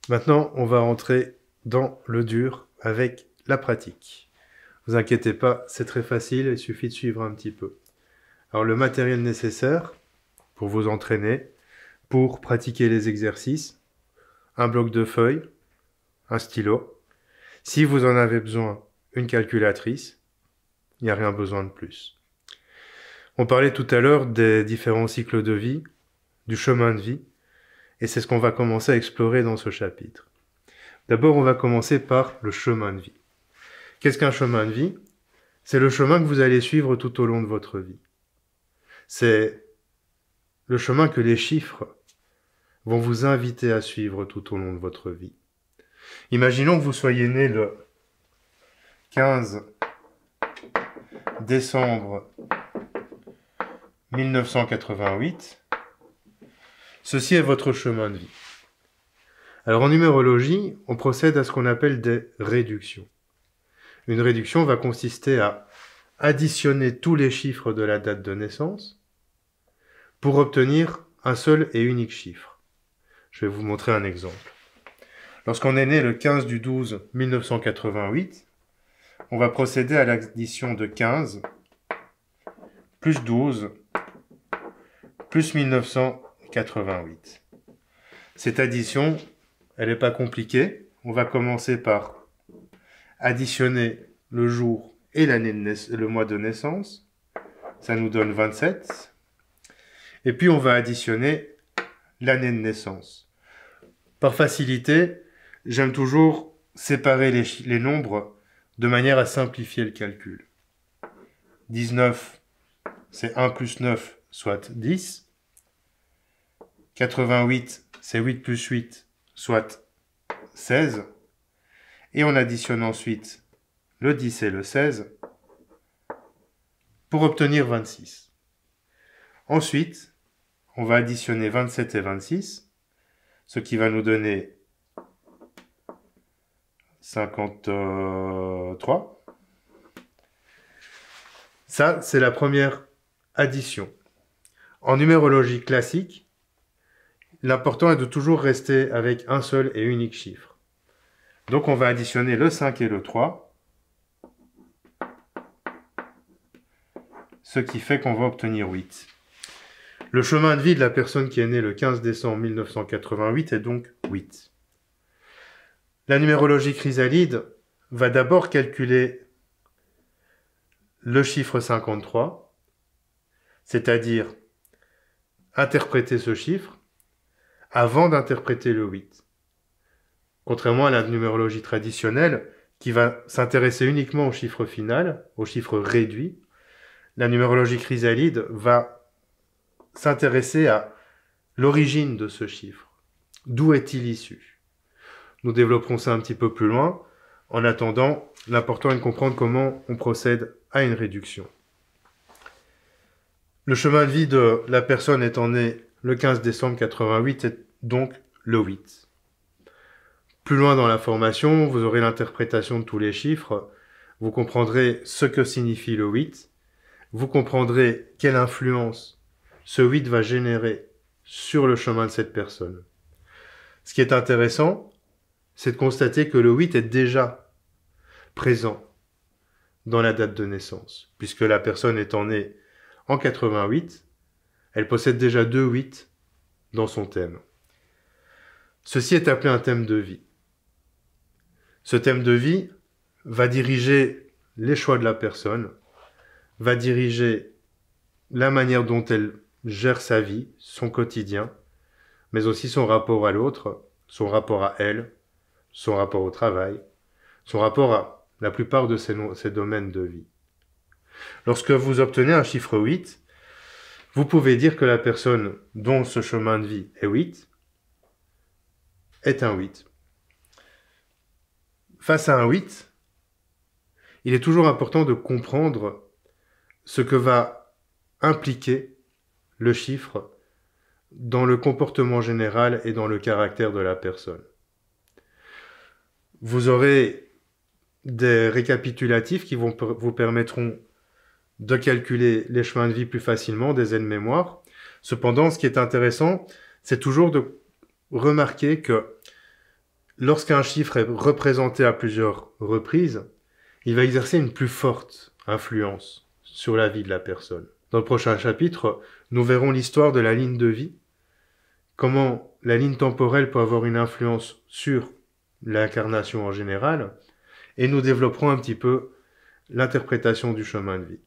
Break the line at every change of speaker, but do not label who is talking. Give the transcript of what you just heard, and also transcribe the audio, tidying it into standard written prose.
Maintenant, on va rentrer dans le dur avec la pratique. Ne vous inquiétez pas, c'est très facile, il suffit de suivre un petit peu. Alors le matériel nécessaire pour vous entraîner, pour pratiquer les exercices, un bloc de feuilles, un stylo. Si vous en avez besoin, une calculatrice, il n'y a rien besoin de plus. On parlait tout à l'heure des différents cycles de vie, du chemin de vie, et c'est ce qu'on va commencer à explorer dans ce chapitre. D'abord, on va commencer par le chemin de vie. Qu'est-ce qu'un chemin de vie? C'est le chemin que vous allez suivre tout au long de votre vie. C'est le chemin que les chiffres vont vous inviter à suivre tout au long de votre vie. Imaginons que vous soyez né le 15 décembre 1988. Ceci est votre chemin de vie. Alors en numérologie, on procède à ce qu'on appelle des réductions. Une réduction va consister à additionner tous les chiffres de la date de naissance pour obtenir un seul et unique chiffre. Je vais vous montrer un exemple. Lorsqu'on est né le 15 du 12 1988, on va procéder à l'addition de 15 plus 12 plus 1988. Cette addition, elle n'est pas compliquée. On va commencer par additionner le jour et le mois de naissance. Ça nous donne 27. Et puis on va additionner l'année de naissance. Par facilité, j'aime toujours séparer les nombres de manière à simplifier le calcul. 19, c'est 1 plus 9, soit 10. 88, c'est 8 plus 8, soit 16. Et on additionne ensuite le 10 et le 16 pour obtenir 26. Ensuite, on va additionner 27 et 26, ce qui va nous donner 53. Ça, c'est la première addition. En numérologie classique, l'important est de toujours rester avec un seul et unique chiffre. Donc on va additionner le 5 et le 3, ce qui fait qu'on va obtenir 8. Le chemin de vie de la personne qui est née le 15 décembre 1988 est donc 8. La numérologie chrysalide va d'abord calculer le chiffre 53, c'est-à-dire interpréter ce chiffre avant d'interpréter le 8. Contrairement à la numérologie traditionnelle, qui va s'intéresser uniquement au chiffre final, au chiffre réduit, la numérologie chrysalide va s'intéresser à l'origine de ce chiffre. D'où est-il issu? Nous développerons ça un petit peu plus loin. En attendant, l'important est de comprendre comment on procède à une réduction. Le chemin de vie de la personne étant née le 15 décembre 88 est donc le 8. Plus loin dans la formation, vous aurez l'interprétation de tous les chiffres. Vous comprendrez ce que signifie le 8. Vous comprendrez quelle influence ce 8 va générer sur le chemin de cette personne. Ce qui est intéressant, c'est de constater que le 8 est déjà présent dans la date de naissance, puisque la personne étant née en 88, elle possède déjà 2 8 dans son thème. Ceci est appelé un thème de vie. Ce thème de vie va diriger les choix de la personne, va diriger la manière dont elle gère sa vie, son quotidien, mais aussi son rapport à l'autre, son rapport à elle, son rapport au travail, son rapport à la plupart de ces domaines de vie. Lorsque vous obtenez un chiffre 8, vous pouvez dire que la personne dont ce chemin de vie est 8 est un 8. Face à un 8, il est toujours important de comprendre ce que va impliquer le chiffre dans le comportement général et dans le caractère de la personne. Vous aurez des récapitulatifs qui vous permettront de calculer les chemins de vie plus facilement, des aides-mémoire. Cependant, ce qui est intéressant, c'est toujours de remarquer que lorsqu'un chiffre est représenté à plusieurs reprises, il va exercer une plus forte influence sur la vie de la personne. Dans le prochain chapitre, nous verrons l'histoire de la ligne de vie, comment la ligne temporelle peut avoir une influence sur l'incarnation en général, et nous développerons un petit peu l'interprétation du chemin de vie.